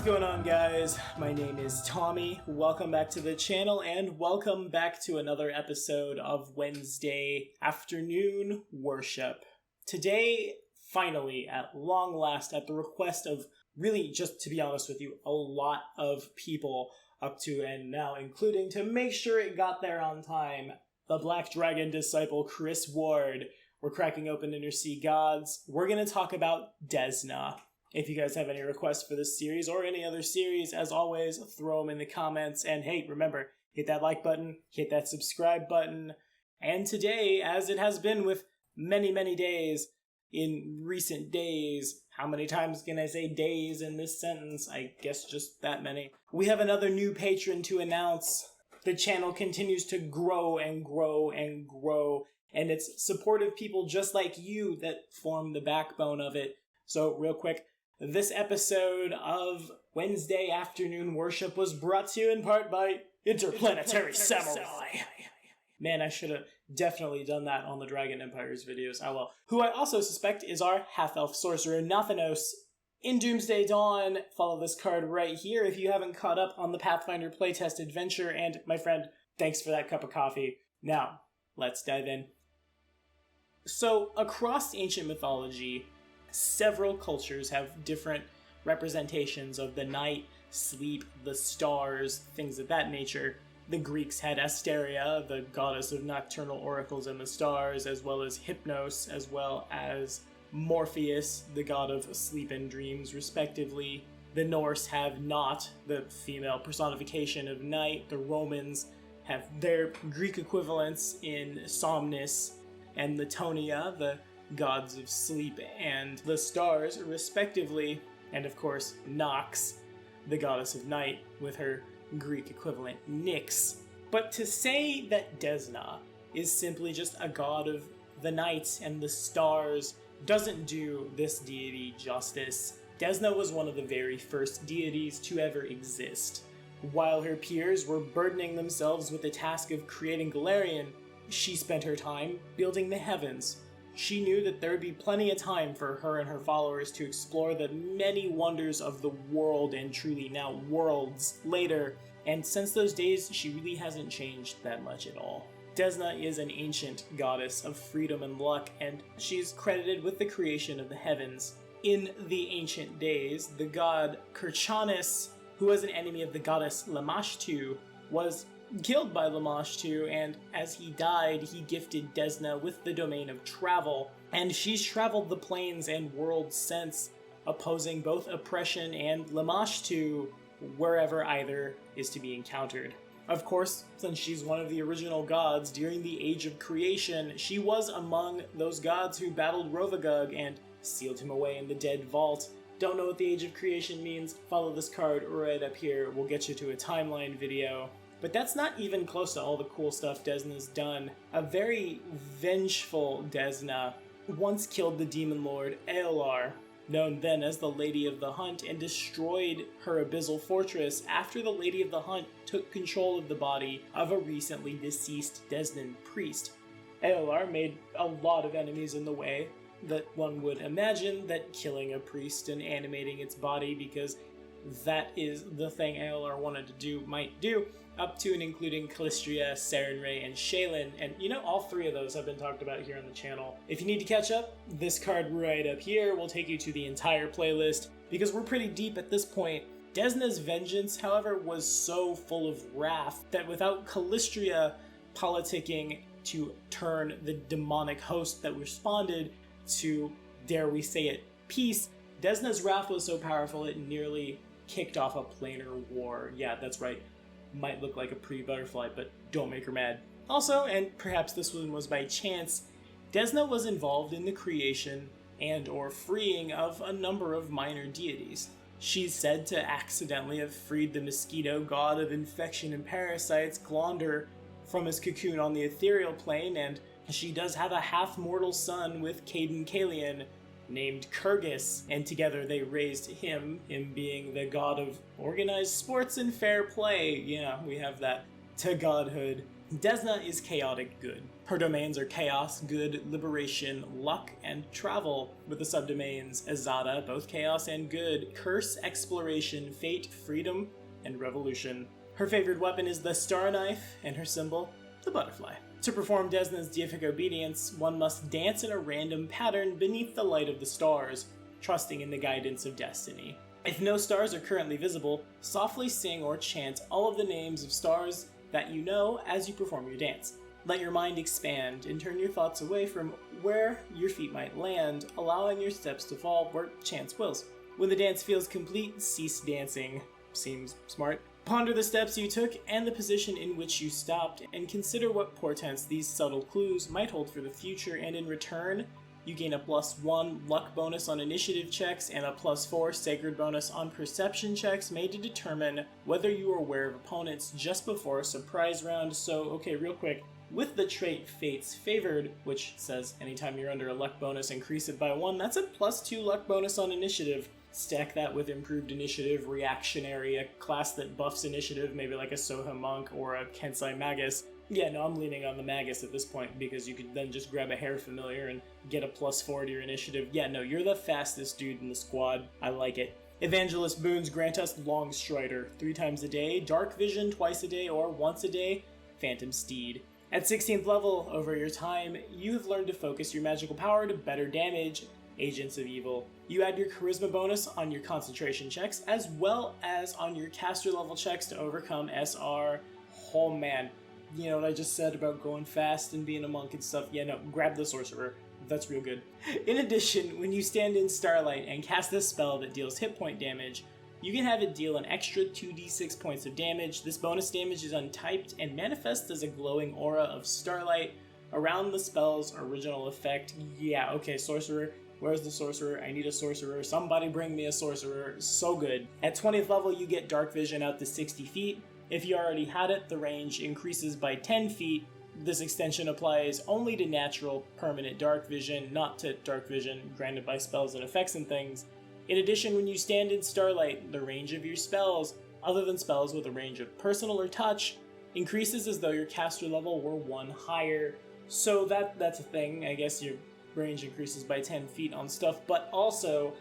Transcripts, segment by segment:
What's going on, guys? My name is Tommy. Welcome back to the channel and welcome back to another episode of Wednesday Afternoon Worship. Today, finally, at long last, at the request of really, just to be honest with you, a lot of people up to and now, including to make sure it got there on time, the Black Dragon disciple Chris Ward. We're cracking open Inner Sea Gods. We're going to talk about Desna. If you guys have any requests for this series or any other series, as always, throw them in the comments. And hey, remember, hit that like button, hit that subscribe button. And today, as it has been with many, many days in recent days, how many times can I say days in this sentence? I guess just that many. We have another new patron to announce. The channel continues to grow and grow and grow. And it's supportive people just like you that form the backbone of it. So real quick, this episode of Wednesday Afternoon Worship was brought to you in part by Interplanetary Samurai. Man, I should have definitely done that on the Dragon Empires videos. I will. Who I also suspect is our half-elf sorcerer Nathanos in Doomsday Dawn. Follow this card right here if you haven't caught up on the Pathfinder playtest adventure. And my friend, thanks for that cup of coffee. Now, let's dive in. So, across ancient mythology, several cultures have different representations of the night, sleep, the stars, things of that nature. The Greeks had Asteria, the goddess of nocturnal oracles and the stars, as well as Hypnos, as well as Morpheus, the god of sleep and dreams, respectively. The Norse have Not, the female personification of night. The Romans have their Greek equivalents in Somnus and Latonia, the gods of sleep and the stars, respectively, and of course, Nox, the goddess of night, with her Greek equivalent Nyx. But to say that Desna is simply just a god of the night and the stars doesn't do this deity justice. Desna was one of the very first deities to ever exist. While her peers were burdening themselves with the task of creating Galarian, she spent her time building the heavens. She knew that there would be plenty of time for her and her followers to explore the many wonders of the world, and truly now worlds later, and since those days, she really hasn't changed that much at all. Desna is an ancient goddess of freedom and luck, and she's credited with the creation of the heavens. In the ancient days, the god Kirchanis, who was an enemy of the goddess Lamashtu, was killed by Lamashtu, and as he died, he gifted Desna with the domain of travel, and she's traveled the planes and worlds since, opposing both oppression and Lamashtu wherever either is to be encountered. Of course, since she's one of the original gods during the Age of Creation, she was among those gods who battled Rovagug and sealed him away in the Dead Vault. Don't know what the Age of Creation means? Follow this card right up here. We'll get you to a timeline video. But that's not even close to all the cool stuff Desna's done. A very vengeful Desna once killed the demon lord Eolar, known then as the Lady of the Hunt, and destroyed her abyssal fortress after the Lady of the Hunt took control of the body of a recently deceased Desnan priest. Eolar made a lot of enemies in the way that one would imagine that killing a priest and animating its body, because that is the thing Eolar wanted to do, might do, up to and including Calistria, Sarenrae, and Shaylin, and all three of those have been talked about here on the channel. If you need to catch up, this card right up here will take you to the entire playlist, because we're pretty deep at this point. Desna's vengeance, however, was so full of wrath that without Calistria politicking to turn the demonic host that responded to, dare we say it, peace, Desna's wrath was so powerful it nearly kicked off a planar war. Yeah, that's right. Might look like a pretty butterfly, but don't make her mad. Also, and perhaps this one was by chance, Desna was involved in the creation and or freeing of a number of minor deities. She's said to accidentally have freed the mosquito god of infection and parasites, Glonder, from his cocoon on the ethereal plane, and she does have a half-mortal son with Caden Kalian, named Kyrgyz, and together they raised him being the god of organized sports and fair play, we have that, to godhood. Desna is chaotic good. Her domains are chaos, good, liberation, luck, and travel, with the subdomains Azada, both chaos and good, curse, exploration, fate, freedom, and revolution. Her favorite weapon is the star knife, and her symbol, the butterfly. To perform Desna's deific obedience, one must dance in a random pattern beneath the light of the stars, trusting in the guidance of destiny. If no stars are currently visible, softly sing or chant all of the names of stars that you know as you perform your dance. Let your mind expand and turn your thoughts away from where your feet might land, allowing your steps to fall where chance wills. When the dance feels complete, cease dancing. Seems smart. Ponder the steps you took and the position in which you stopped, and consider what portents these subtle clues might hold for the future, and in return, you gain a +1 luck bonus on initiative checks and a +4 sacred bonus on perception checks made to determine whether you are aware of opponents just before a surprise round. So, okay, real quick, with the trait Fates Favored, which says anytime you're under a luck bonus, increase it by 1, that's a +2 luck bonus on initiative. Stack that with improved initiative, reactionary, a class that buffs initiative, maybe like a Soha Monk or a Kensai Magus. Yeah, no, I'm leaning on the Magus at this point because you could then just grab a Hair Familiar and get a +4 to your initiative. Yeah, no, you're the fastest dude in the squad. I like it. Evangelist boons grant us Long Strider 3 times a day, Dark Vision twice a day, or once a day, Phantom Steed. At 16th level, over your time, you have learned to focus your magical power to better damage Agents of Evil. You add your Charisma bonus on your concentration checks, as well as on your caster level checks to overcome SR. Oh man. You know what I just said about going fast and being a monk and stuff? Yeah, no, grab the sorcerer. That's real good. In addition, when you stand in Starlight and cast this spell that deals hit point damage, you can have it deal an extra 2d6 points of damage. This bonus damage is untyped and manifests as a glowing aura of starlight around the spell's original effect. Yeah, okay, sorcerer. Where's the sorcerer? I need a sorcerer. Somebody bring me a sorcerer. So good. At 20th level, you get Dark Vision out to 60 feet. If you already had it, the range increases by 10 feet. This extension applies only to natural, permanent Dark Vision, not to Dark Vision granted by spells and effects and things. In addition, when you stand in Starlight, the range of your spells, other than spells with a range of personal or touch, increases as though your caster level were 1 higher. So that's a thing. I guess your range increases by 10 feet on stuff, but also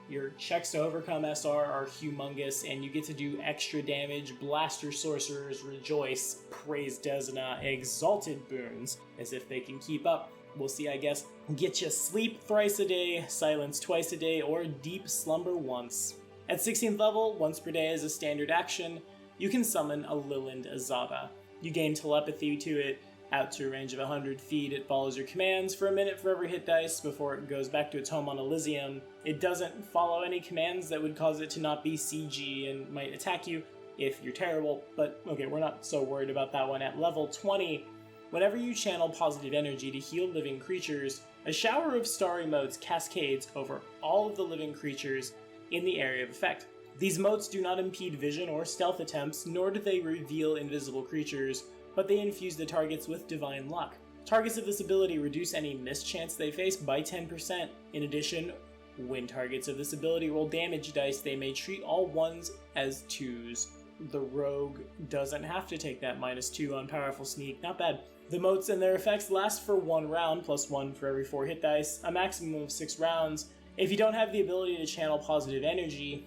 your checks to overcome SR are humongous, and you get to do extra damage. Blaster sorcerers rejoice, praise Desna, exalted boons, as if they can keep up. We'll see, I guess. Get you sleep thrice a day, silence twice a day, or deep slumber once. At 16th level, once per day as a standard action, you can summon a Liland Azada. You gain telepathy to it out to a range of 100 feet. It follows your commands for a minute for every hit dice before it goes back to its home on Elysium. It doesn't follow any commands that would cause it to not be CG and might attack you if you're terrible, but okay, we're not so worried about that one. At level 20, whenever you channel positive energy to heal living creatures, a shower of starry motes cascades over all of the living creatures in the area of effect. These motes do not impede vision or stealth attempts, nor do they reveal invisible creatures, but they infuse the targets with divine luck. Targets of this ability reduce any mischance they face by 10%. In addition, when targets of this ability roll damage dice, they may treat all 1s as 2s. The rogue doesn't have to take that -2 on powerful sneak, not bad. The motes and their effects last for 1 round, +1 for every 4 hit dice, a maximum of 6 rounds. If you don't have the ability to channel positive energy,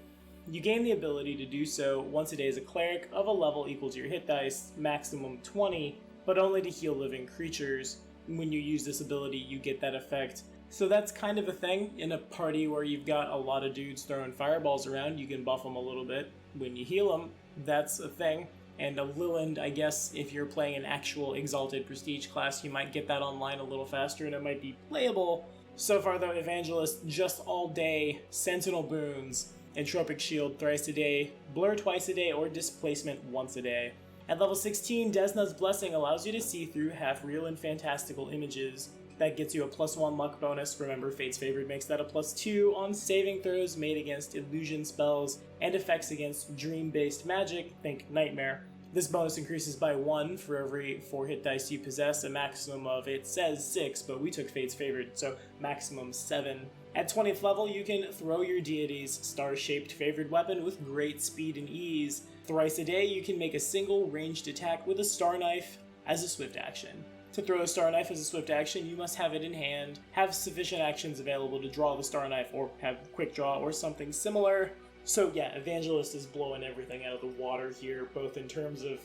you gain the ability to do so once a day as a cleric of a level equal to your hit dice, maximum 20, but only to heal living creatures. When you use this ability, you get that effect. So that's kind of a thing. In a party where you've got a lot of dudes throwing fireballs around, you can buff them a little bit. When you heal them, that's a thing. And a Liland, I guess, if you're playing an actual Exalted Prestige class, you might get that online a little faster and it might be playable. So far though, Evangelist just all day, Sentinel boons, Entropic Shield thrice a day, Blur twice a day, or Displacement once a day. At level 16, Desna's Blessing allows you to see through half-real and fantastical images. That gets you a +1 luck bonus. Remember, Fate's Favored makes that a +2 on saving throws made against illusion spells and effects against dream-based magic, think Nightmare. This bonus increases by 1 for every 4 hit dice you possess, a maximum of, it says 6, but we took Fate's Favored, so maximum 7. At 20th level, you can throw your deity's star-shaped favored weapon with great speed and ease. Thrice a day, you can make a single ranged attack with a star knife. as a swift action. To throw a Star Knife as a swift action, you must have it in hand, have sufficient actions available to draw the Star Knife, or have quick draw or something similar. So yeah, Evangelist is blowing everything out of the water here, both in terms of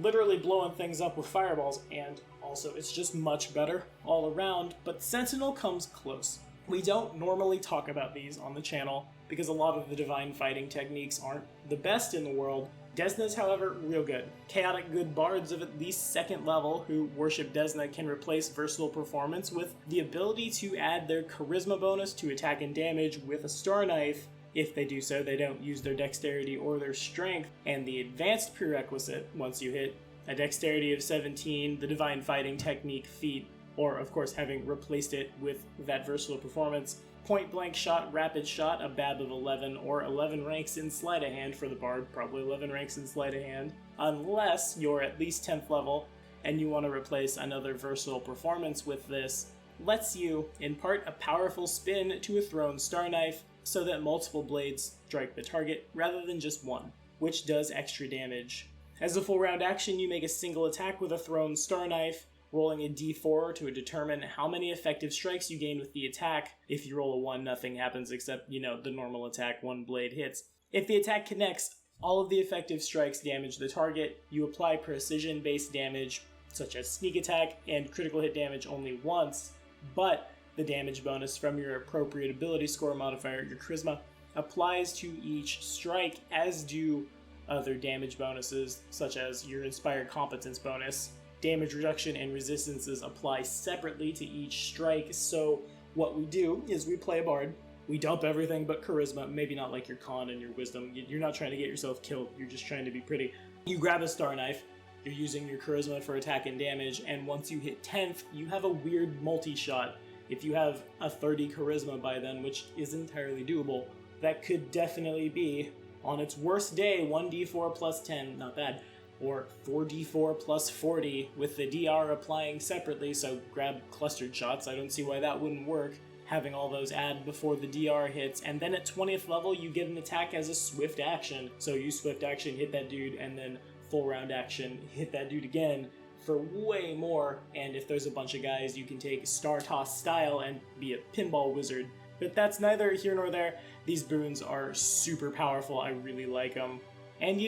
literally blowing things up with fireballs, and also it's just much better all around, but Sentinel comes close. We don't normally talk about these on the channel because a lot of the divine fighting techniques aren't the best in the world. Desna's, however, real good. Chaotic good bards of at least 2nd level who worship Desna can replace Versatile Performance with the ability to add their Charisma bonus to attack and damage with a Star Knife. If they do so, they don't use their Dexterity or their Strength, and the advanced prerequisite, once you hit a Dexterity of 17, the divine fighting technique feat, or of course having replaced it with that Versatile Performance, Point Blank Shot, Rapid Shot, a BAB of 11, or 11 ranks in Sleight of Hand for the Bard, probably 11 ranks in Sleight of Hand, unless you're at least 10th level and you want to replace another Versatile Performance with this, lets you impart a powerful spin to a thrown Star Knife so that multiple blades strike the target rather than just one, which does extra damage. As a full round action, you make a single attack with a thrown Star Knife, rolling a d4 to determine how many effective strikes you gain with the attack. If you roll a 1, nothing happens except, the normal attack, 1 blade hits. If the attack connects, all of the effective strikes damage the target. You apply precision-based damage, such as sneak attack and critical hit damage only once, but the damage bonus from your appropriate ability score modifier, your charisma, applies to each strike, as do other damage bonuses, such as your inspired competence bonus. Damage reduction and resistances apply separately to each strike, so what we do is we play a bard, we dump everything but charisma, maybe not like your con and your wisdom, you're not trying to get yourself killed, you're just trying to be pretty. You grab a Star Knife, you're using your charisma for attack and damage, and once you hit 10th, you have a weird multi-shot. If you have a 30 charisma by then, which is entirely doable, that could definitely be, on its worst day, 1d4 plus 10, not bad, or 4d4 plus 40 with the DR applying separately, so grab clustered shots, I don't see why that wouldn't work, having all those add before the DR hits, and then at 20th level you get an attack as a swift action, so you swift action, hit that dude, and then full round action, hit that dude again, for way more, and if there's a bunch of guys, you can take Star Toss style and be a pinball wizard. But that's neither here nor there. These boons are super powerful, I really like them. And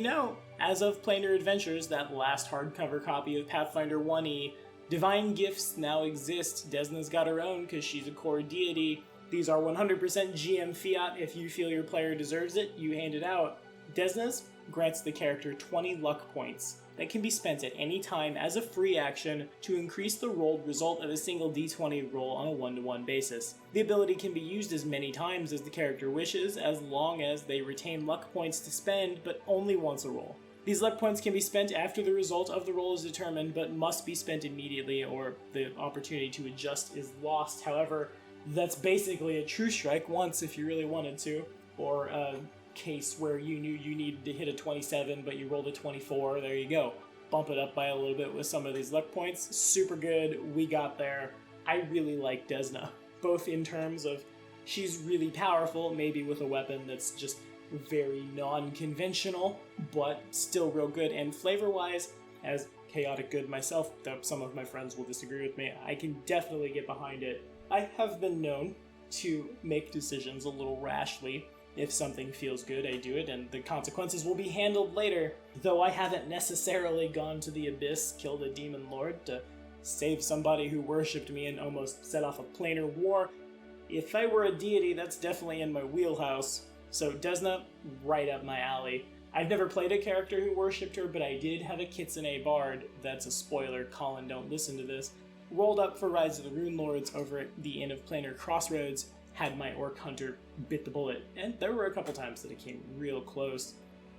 as of Planar Adventures, that last hardcover copy of Pathfinder 1e, divine gifts now exist. Desna's got her own because she's a core deity. These are 100% GM fiat. If you feel your player deserves it, you hand it out. Desna's grants the character 20 luck points that can be spent at any time as a free action to increase the rolled result of a single d20 roll on a 1-to-1 basis. The ability can be used as many times as the character wishes, as long as they retain luck points to spend, but only once a roll. These luck points can be spent after the result of the roll is determined, but must be spent immediately or the opportunity to adjust is lost. However, that's basically a true strike once if you really wanted to, or a case where you knew you needed to hit a 27 but you rolled a 24, there you go. Bump it up by a little bit with some of these luck points. Super good, we got there. I really like Desna, both in terms of she's really powerful, maybe with a weapon that's just very non-conventional, but still real good, and flavor-wise, as chaotic good myself, though some of my friends will disagree with me, I can definitely get behind it. I have been known to make decisions a little rashly. If something feels good, I do it, and the consequences will be handled later. Though I haven't necessarily gone to the abyss, killed a demon lord to save somebody who worshipped me and almost set off a planar war. If I were a deity, that's definitely in my wheelhouse. So Desna, right up my alley. I've never played a character who worshipped her, but I did have a Kitsune bard. That's a spoiler, Colin, don't listen to this. Rolled up for Rise of the Rune Lords over at the Inn of Planar Crossroads, had my Orc Hunter bit the bullet, and there were a couple times that it came real close.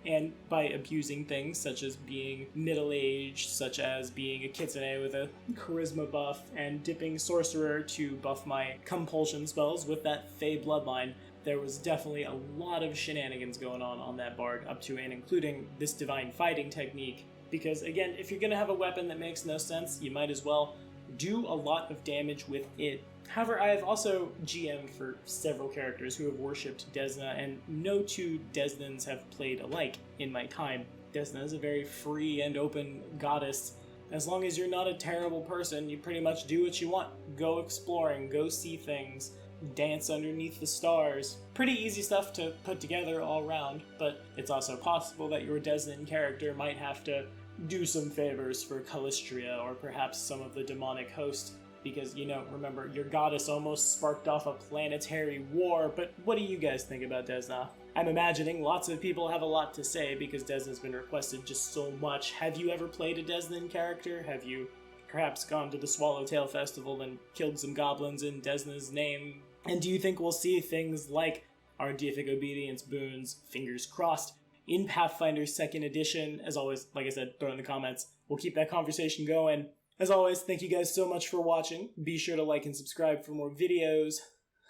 And by abusing things such as being middle-aged, such as being a Kitsune with a charisma buff, and dipping Sorcerer to buff my compulsion spells with that Fey bloodline, there was definitely a lot of shenanigans going on that bard, up to and including this divine fighting technique. Because again, if you're gonna have a weapon that makes no sense, you might as well do a lot of damage with it. However, I have also GM'd for several characters who have worshipped Desna, and no two Desnans have played alike in my time. Desna is a very free and open goddess As long as you're not a terrible person, you pretty much do what you want. Go exploring, go see things, dance underneath the stars. Pretty easy stuff to put together all around, but it's also possible that your Desna character might have to do some favors for Calistria or perhaps some of the demonic host, because, remember, your goddess almost sparked off a planetary war. But what do you guys think about Desna? I'm imagining lots of people have a lot to say because Desna's been requested just so much. Have you ever played a Desna character? Have you perhaps gone to the Swallowtail Festival and killed some goblins in Desna's name? And do you think we'll see things like our Deific Obedience boons, fingers crossed, in Pathfinder 2nd Edition? As always, like I said, throw in the comments. We'll keep that conversation going. As always, thank you guys so much for watching. Be sure to like and subscribe for more videos.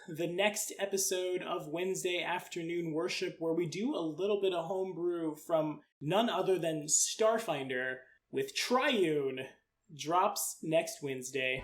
The next episode of Wednesday Afternoon Worship, where we do a little bit of homebrew from none other than Starfinder with Triune, drops next Wednesday.